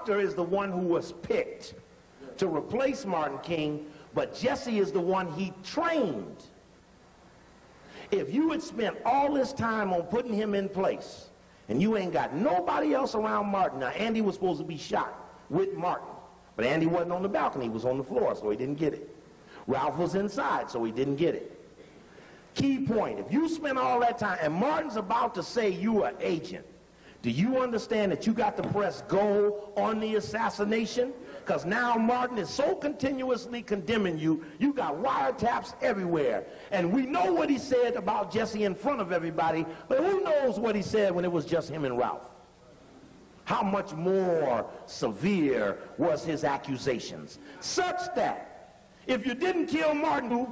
doctor is the one who was picked to replace Martin King, but Jesse is the one he trained. If you had spent all this time on putting him in place, and you ain't got nobody else around Martin. Now, Andy was supposed to be shot with Martin, but Andy wasn't on the balcony. He was on the floor, so he didn't get it. Ralph was inside, so he didn't get it. Key point, if you spend all that time, and Martin's about to say you are an agent, do you understand that you got to press go on the assassination? Because now Martin is so continuously condemning you, you got wiretaps everywhere. And we know what he said about Jesse in front of everybody, but who knows what he said when it was just him and Ralph? How much more severe was his accusations? Such that if you didn't kill Martin,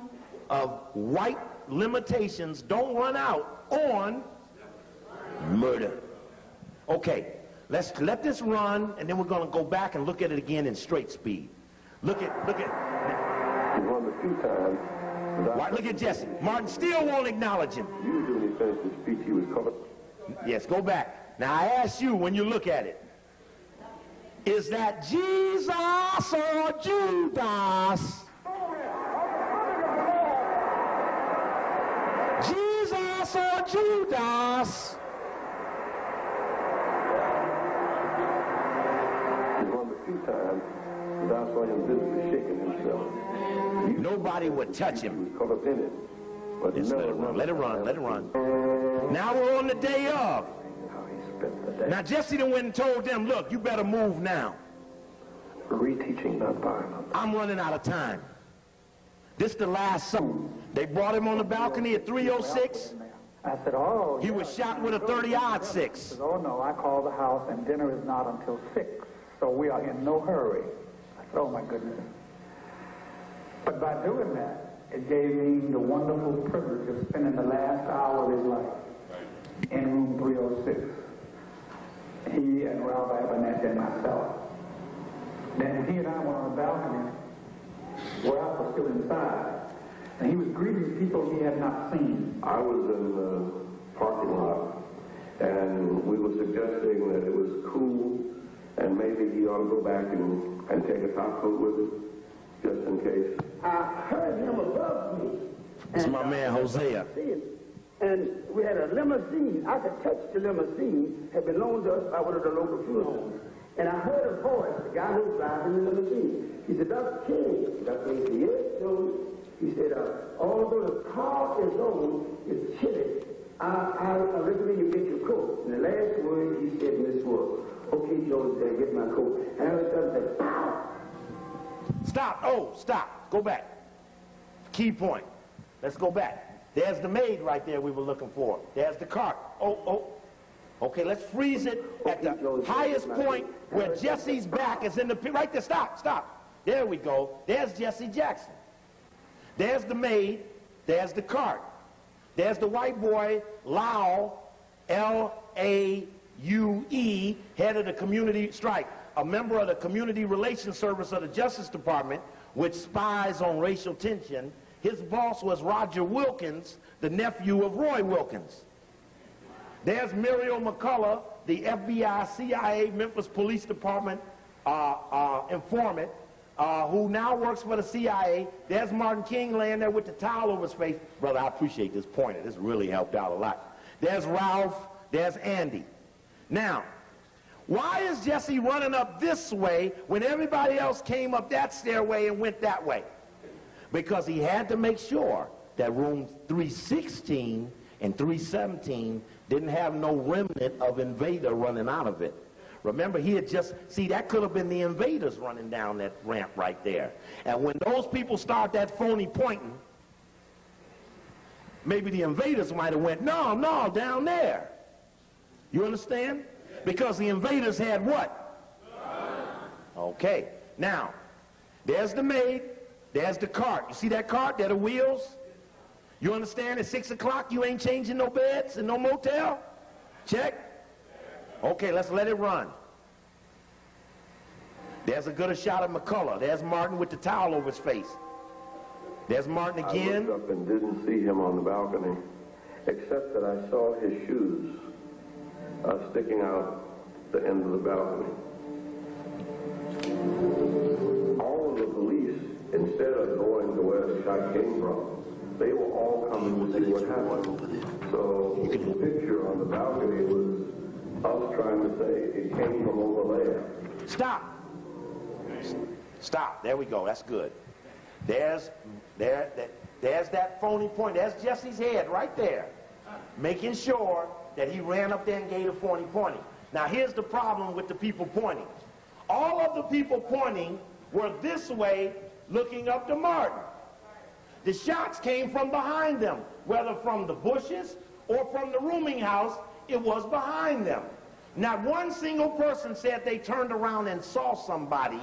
of white limitations don't run out on murder. Okay. Let's let this run, and then we're going to go back and look at it again in straight speed. Look at. He won a few times. Right, look at Jesse. Martin still won't acknowledge him. Usually when he finished his speech, he was covered. Yes, go back. Now I ask you, when you look at it, is that Jesus or Judas? Jesus or Judas? Times, and I saw him visibly shaking himself. Nobody would touch him. He was caught up in it. But let it run, let it run, let it run. Now we're on the day of. How he spent the day. Now Jesse done went and told them, look, you better move now. Reteaching not violence. I'm running out of time. This the last song. They brought him on the balcony at 3:06. I said, oh. He was shot with a 30-06. He said, oh no, I called the house and dinner is not until 6. So we are in no hurry. I said, oh my goodness. But by doing that, it gave me the wonderful privilege of spending the last hour of his life in room 306. He and Ralph Abernathy and myself. Then he and I went on the balcony. Ralph was still inside. And he was greeting people he had not seen. I was in the parking lot, and we were suggesting that it was cool, and maybe he ought to go back and take a top coat with him, just in case. I heard him above me. It's my man, Hosea. And we had a limousine. I could touch the limousine, had been loaned to us by one of the local funeral homes. And I heard a voice, the guy who was driving the limousine. He said, Dr. King. Dr. King said, yes, so he said, although the car is on, it's chilly, I recommend you get your coat. And the last word he said, Miss Wolf, okay, Joe, get my coat. And I was done said, pow! Stop. Oh, stop. Go back. Key point. Let's go back. There's the maid right there we were looking for. There's the cart. Oh. Okay, let's freeze it at the highest point where Jesse's back is in the pit. Right there. Stop. There we go. There's Jesse Jackson. There's the maid. There's the cart. There's the white boy, Lau, L-A-U-E, head of the community strike, a member of the Community Relations Service of the Justice Department, which spies on racial tension. His boss was Roger Wilkins, the nephew of Roy Wilkins. There's Muriel McCullough, the FBI, CIA, Memphis Police Department informant, who now works for the CIA. There's Martin King laying there with the towel over his face. Brother, I appreciate this pointer. This really helped out a lot. There's Ralph. There's Andy. Now, why is Jesse running up this way when everybody else came up that stairway and went that way? Because he had to make sure that room 316 and 317 didn't have no remnant of invader running out of it. Remember, he had just, see, that could have been the invaders running down that ramp right there. And when those people start that phony pointing, maybe the invaders might have went, no, down there. You understand? Because the invaders had what? Okay. Now, there's the maid. There's the cart. You see that cart? There are the wheels. You understand? At 6 o'clock, you ain't changing no beds and no motel? Check. Okay, let's let it run. There's a good shot of McCullough. There's Martin with the towel over his face. There's Martin again. I looked up and didn't see him on the balcony, except that I saw his shoes sticking out the end of the balcony. I came from. They were all coming to see what happened. So the picture on the balcony was us trying to say it came from over there. Stop. Stop. There we go. That's good. There's that phony point. There's Jesse's head right there, making sure that he ran up there and gave a phony pointing. Now here's the problem with the people pointing. All of the people pointing were this way, looking up to Martin. The shots came from behind them, whether from the bushes or from the rooming house, it was behind them. Not one single person said they turned around and saw somebody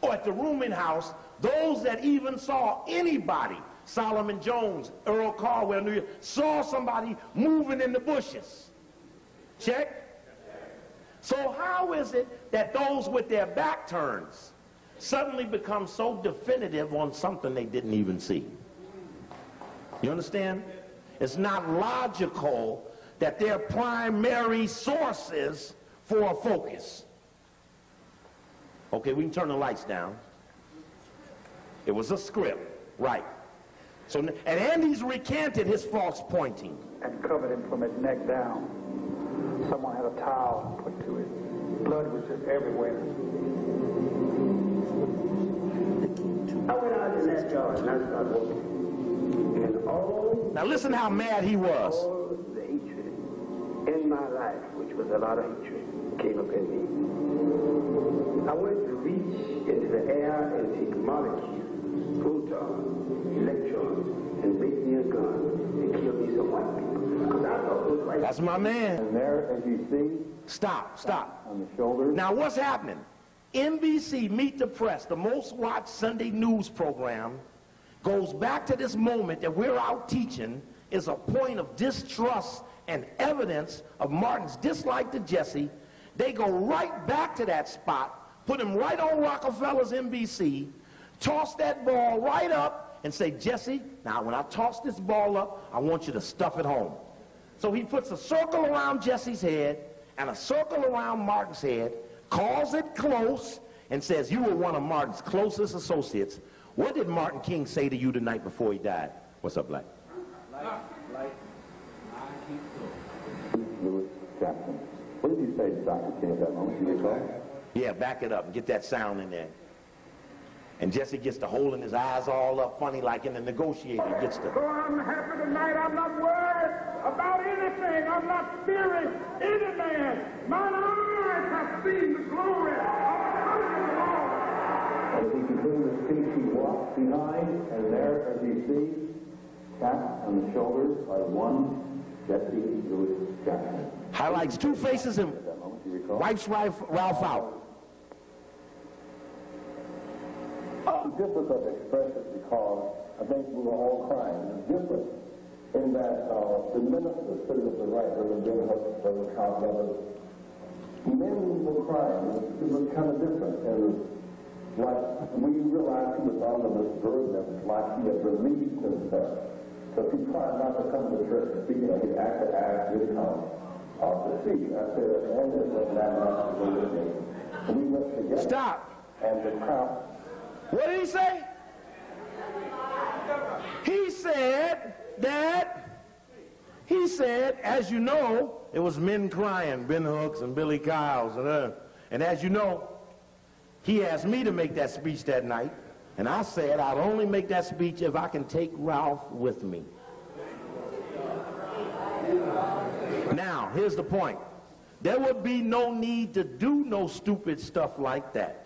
or at the rooming house. Those that even saw anybody, Solomon Jones, Earl Caldwell, New York, saw somebody moving in the bushes. Check? So how is it that those with their back turns suddenly become so definitive on something they didn't even see? You understand? It's not logical that they're primary sources for a focus. Okay, we can turn the lights down. It was a script, right. So, and Andy's recanted his false pointing. And covered him from his neck down. Someone had a towel put to it. Blood was just everywhere. I went out in that yard and I started walking. And all... Now listen how mad he was. All the hatred in my life, which was a lot of hatred, came up in me. I wanted to reach into the air and take molecules, protons, electrons, and make me a gun and kill me some white people. Because I thought it was right. That's my man. And there, as you see, Stop. on the shoulders. Now what's happening? NBC, Meet the Press, the most watched Sunday news program, goes back to this moment that we're out teaching is a point of distrust and evidence of Martin's dislike to Jesse. They go right back to that spot, put him right on Rockefeller's NBC, toss that ball right up and say, Jesse, now when I toss this ball up, I want you to stuff it home. So he puts a circle around Jesse's head and a circle around Martin's head, calls it close, and says, you were one of Martin's closest associates. What did Martin King say to you the night before he died? What's up, Black? Lewis Jackson. What did you say to Dr. King at that moment? Do you recall? Yeah, back it up and get that sound in there. And Jesse gets to holding his eyes all up funny like in the negotiator. He gets to... So I'm happy tonight. I'm not worried about anything. I'm not fearing any man. Mine eyes have seen the glory of the Lord. As he continued to speak, he walked behind, and there, as you see, tapped on the shoulders by one Jesse Lewis Jackson. Highlights two faces and At that moment, do you recall? wipes Ralph out. The difference of expression, because I think we were all crying. It's different in that the minister sitting at the right, Reverend Jim Hudson, Reverend Carl Evans, men were crying. It was kind of different. And like we realized he was under this burden, like he had released himself. So he tried not to come to church and speak, and he acted as did come to see. I said, and this was that much with me. And we went together. Stop. And the crowd. What did he say? He said, as you know, it was men crying, Ben Hooks and Billy Kyles. And as you know, he asked me to make that speech that night. And I said, I'll only make that speech if I can take Ralph with me. Now, here's the point. There would be no need to do no stupid stuff like that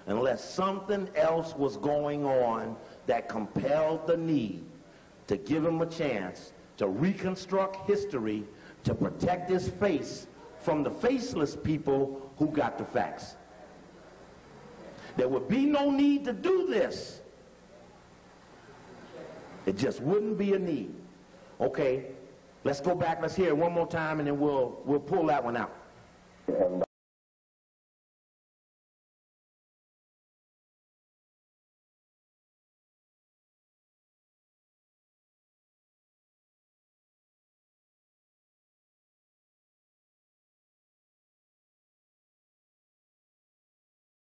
unless something else was going on that compelled the need to give him a chance to reconstruct history, to protect his face from the faceless people who got the facts. There would be no need to do this. It just wouldn't be a need. Okay, let's go back, let's hear it one more time, and then we'll pull that one out.